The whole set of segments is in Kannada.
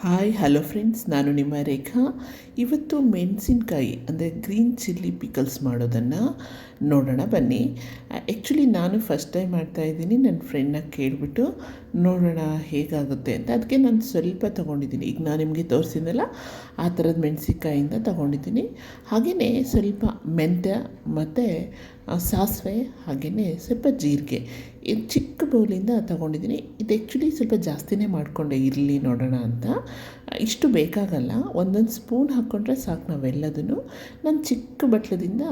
ಹಾಯ್ ಹಲೋ ಫ್ರೆಂಡ್ಸ್, ನಾನು ನಿಮ್ಮ ರೇಖಾ. ಇವತ್ತು ಮೆಣಸಿನ್ಕಾಯಿ ಅಂದರೆ ಗ್ರೀನ್ ಚಿಲ್ಲಿ ಪಿಕಲ್ಸ್ ಮಾಡೋದನ್ನು ನೋಡೋಣ ಬನ್ನಿ. ಆ್ಯಕ್ಚುಲಿ ನಾನು ಫಸ್ಟ್ ಟೈಮ್ ಮಾಡ್ತಾಯಿದ್ದೀನಿ. ನನ್ನ ಫ್ರೆಂಡ್ನ ಕೇಳಿಬಿಟ್ಟು ನೋಡೋಣ ಹೇಗಾಗುತ್ತೆ ಅಂತ. ಅದಕ್ಕೆ ನಾನು ಸ್ವಲ್ಪ ತೊಗೊಂಡಿದ್ದೀನಿ. ಈಗ ನಾನು ನಿಮಗೆ ತೋರಿಸಿದ್ನಲ್ಲ ಆ ಥರದ ಮೆಣಸಿನ್ಕಾಯಿಂದ ತೊಗೊಂಡಿದ್ದೀನಿ. ಹಾಗೆಯೇ ಸ್ವಲ್ಪ ಮೆಂತ್ಯ ಮತ್ತು ಸಾಸಿವೆ, ಹಾಗೆಯೇ ಸ್ವಲ್ಪ ಜೀರಿಗೆ, ಇದು ಚಿಕ್ಕ ಬೌಲಿಂದ ತೊಗೊಂಡಿದ್ದೀನಿ. ಇದು ಆ್ಯಕ್ಚುಲಿ ಸ್ವಲ್ಪ ಜಾಸ್ತಿನೇ ಮಾಡಿಕೊಂಡೆ, ಇರಲಿ ನೋಡೋಣ ಅಂತ. ಇಷ್ಟು ಬೇಕಾಗಲ್ಲ, ಒಂದೊಂದು ಸ್ಪೂನ್ ಹಾಕ್ಕೊಂಡ್ರೆ ಸಾಕು ನಾವೆಲ್ಲದನ್ನು. ನಾನು ಚಿಕ್ಕ ಬಟ್ಲದಿಂದ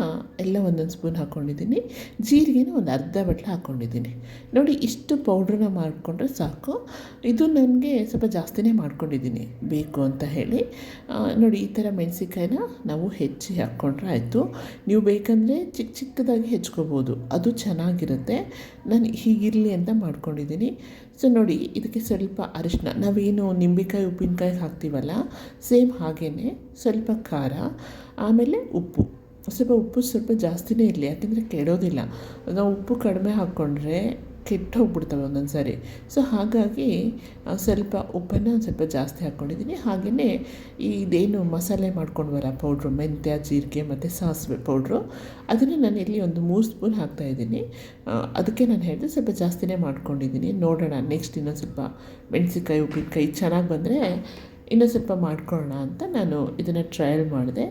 ಎಲ್ಲ ಒಂದೊಂದು ಸ್ಪೂನ್ ಹಾಕ್ಕೊಂಡಿದ್ದೀನಿ. ಜೀರಿಗೆನೂ ಒಂದು ಅರ್ಧ ಬಟ್ಲು ಹಾಕ್ಕೊಂಡಿದ್ದೀನಿ. ನೋಡಿ, ಇಷ್ಟು ಪೌಡ್ರನ್ನ ಮಾಡಿಕೊಂಡ್ರೆ ಸಾಕು. ಇದು ನನಗೆ ಸ್ವಲ್ಪ ಜಾಸ್ತಿನೇ ಮಾಡ್ಕೊಂಡಿದ್ದೀನಿ ಬೇಕು ಅಂತ ಹೇಳಿ. ನೋಡಿ, ಈ ಥರ ಮೆಣಸಿನ್ಕಾಯಿನ ನಾವು ಹೆಚ್ಚಿ ಹಾಕ್ಕೊಂಡ್ರೆ ಆಯಿತು. ನೀವು ಬೇಕಂದರೆ ಚಿಕ್ಕ ಚಿಕ್ಕದಾಗಿ ಹೆಚ್ಕೋಬೋದು, ಅದು ಚೆನ್ನಾಗಿರುತ್ತೆ. ನಾನು ಹೀಗಿರಲಿ ಅಂತ ಮಾಡ್ಕೊಂಡಿದ್ದೀನಿ. ಸೊ ನೋಡಿ, ಇದಕ್ಕೆ ಸ್ವಲ್ಪ ಅರಿಶಿನ, ನಾವೇನು ನಿಂಬೆಕಾಯಿ ಉಪ್ಪಿನಕಾಯಿ ಹಾಕ್ತೀವಲ್ಲ ಸೇಮ್ ಹಾಗೇ, ಸ್ವಲ್ಪ ಖಾರ, ಆಮೇಲೆ ಉಪ್ಪು. ಸ್ವಲ್ಪ ಜಾಸ್ತಿನೇ ಇರಲಿ, ಯಾಕೆಂದರೆ ಕೆಡೋದಿಲ್ಲ. ನಾವು ಉಪ್ಪು ಕಡಿಮೆ ಹಾಕ್ಕೊಂಡ್ರೆ ಕೆಟ್ಟು ಹೋಗ್ಬಿಡ್ತವೆ ಒಂದೊಂದು ಸಾರಿ. ಸೊ ಹಾಗಾಗಿ ಸ್ವಲ್ಪ ಉಪ್ಪನ್ನು ಸ್ವಲ್ಪ ಜಾಸ್ತಿ ಹಾಕ್ಕೊಂಡಿದ್ದೀನಿ. ಹಾಗೆಯೇ ಇದೇನು ಮಸಾಲೆ ಮಾಡ್ಕೊಂಡ್ವಲ್ಲ ಪೌಡ್ರು, ಮೆಂತ್ಯ, ಜೀರಿಗೆ ಮತ್ತು ಸಾಸಿವೆ ಪೌಡ್ರು, ಅದನ್ನು ನಾನು ಇಲ್ಲಿ ಒಂದು 3 ಸ್ಪೂನ್ ಹಾಕ್ತಾಯಿದ್ದೀನಿ. ಅದಕ್ಕೆ ನಾನು ಹೇಳಿದೆ ಸ್ವಲ್ಪ ಜಾಸ್ತಿನೇ ಮಾಡ್ಕೊಂಡಿದ್ದೀನಿ. ನೋಡೋಣ ನೆಕ್ಸ್ಟ್ ಇನ್ನೊಂದು ಸ್ವಲ್ಪ ಮೆಣಸಿನ್ಕಾಯಿ ಉಪ್ಪಿನಕಾಯಿ ಚೆನ್ನಾಗಿ ಬಂದರೆ ಇನ್ನೊಂದು ಸ್ವಲ್ಪ ಮಾಡ್ಕೊಳ್ಳೋಣ ಅಂತ ನಾನು ಇದನ್ನು ಟ್ರಯಲ್ ಮಾಡಿದೆ.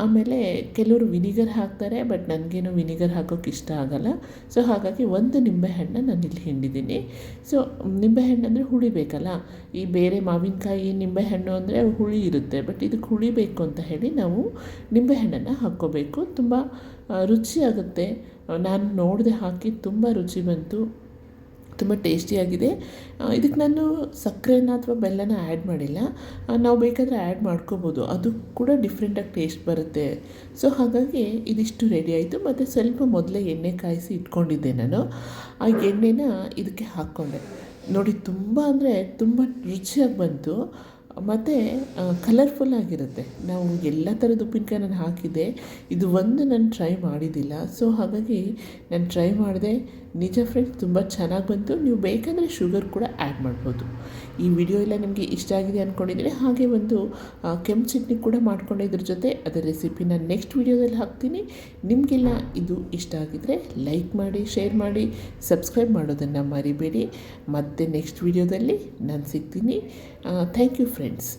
ಆಮೇಲೆ ಕೆಲವರು ವಿನಿಗರ್ ಹಾಕ್ತಾರೆ, ಬಟ್ ನನಗೇನು ವಿನಿಗರ್ ಹಾಕೋಕ್ಕೆ ಇಷ್ಟ ಆಗೋಲ್ಲ. ಸೊ ಹಾಗಾಗಿ ಒಂದು ನಿಂಬೆಹಣ್ಣು ನಾನು ಇಲ್ಲಿ ಹಿಂಡಿದ್ದೀನಿ. ಸೊ ನಿಂಬೆಹಣ್ಣು ಅಂದರೆ ಹುಳಿ ಬೇಕಲ್ಲ. ಈ ಬೇರೆ ಮಾವಿನಕಾಯಿ ನಿಂಬೆಹಣ್ಣು ಅಂದರೆ ಹುಳಿ ಇರುತ್ತೆ, ಬಟ್ ಇದಕ್ಕೆ ಹುಳಿ ಬೇಕು ಅಂತ ಹೇಳಿ ನಾವು ನಿಂಬೆಹಣ್ಣನ್ನು ಹಾಕ್ಕೋಬೇಕು. ತುಂಬ ರುಚಿಯಾಗುತ್ತೆ. ನಾನು ನೋಡಿದೆ, ಹಾಕಿ ತುಂಬ ರುಚಿ ಬಂತು, ತುಂಬ ಟೇಸ್ಟಿಯಾಗಿದೆ. ಇದಕ್ಕೆ ನಾನು ಸಕ್ಕರೆನ ಅಥವಾ ಬೆಲ್ಲನ ಆ್ಯಡ್ ಮಾಡಿಲ್ಲ. ನಾವು ಬೇಕಾದರೆ ಆ್ಯಡ್ ಮಾಡ್ಕೋಬೋದು, ಅದು ಕೂಡ ಡಿಫ್ರೆಂಟಾಗಿ ಟೇಸ್ಟ್ ಬರುತ್ತೆ. ಸೊ ಹಾಗಾಗಿ ಇದಿಷ್ಟು ರೆಡಿ ಆಯಿತು. ಮತ್ತು ಸ್ವಲ್ಪ ಮೊದಲೇ ಎಣ್ಣೆ ಕಾಯಿಸಿ ಇಟ್ಕೊಂಡಿದ್ದೆ ನಾನು. ಆ ಎಣ್ಣೆನ ಇದಕ್ಕೆ ಹಾಕ್ಕೊಂಡೆ. ನೋಡಿ, ತುಂಬ ಅಂದರೆ ತುಂಬ ರುಚಿಯಾಗಿ ಬಂತು ಮತ್ತು ಕಲರ್ಫುಲ್ಲಾಗಿರುತ್ತೆ. ನಾವು ಎಲ್ಲ ಥರದ ಉಪ್ಪಿನಕಾಯಿ ನಾನು ಹಾಕಿದ್ದೆ, ಇದು ಒಂದು ನಾನು ಟ್ರೈ ಮಾಡಿದ್ದಿಲ್ಲ. ಸೊ ಹಾಗಾಗಿ ನಾನು ಟ್ರೈ ಮಾಡಿದೆ. ನಿಜ ಫ್ರೆಂಡ್ಸ್, ತುಂಬ ಚೆನ್ನಾಗಿ ಬಂತು. ನೀವು ಬೇಕಂದರೆ ಶುಗರ್ ಕೂಡ ಆ್ಯಡ್ ಮಾಡ್ಬೋದು. ಈ ವಿಡಿಯೋ ಎಲ್ಲ ನಿಮಗೆ ಇಷ್ಟ ಆಗಿದೆ ಅಂದ್ಕೊಂಡಿದ್ದೀನಿ. ಹಾಗೆ ಒಂದು ಕೆಂಪು ಚಟ್ನಿ ಕೂಡ ಮಾಡ್ಕೊಂಡೆ ಇದ್ರ ಜೊತೆ. ಅದರ ರೆಸಿಪಿ ನಾನು ನೆಕ್ಸ್ಟ್ ವಿಡಿಯೋದಲ್ಲಿ ಹಾಕ್ತೀನಿ. ನಿಮಗೆಲ್ಲ ಇದು ಇಷ್ಟ ಆಗಿದರೆ ಲೈಕ್ ಮಾಡಿ, ಶೇರ್ ಮಾಡಿ, ಸಬ್ಸ್ಕ್ರೈಬ್ ಮಾಡೋದನ್ನು ಮರಿಬೇಡಿ. ಮತ್ತೆ ನೆಕ್ಸ್ಟ್ ವಿಡಿಯೋದಲ್ಲಿ ನಾನು ಸಿಗ್ತೀನಿ. Thank you friends.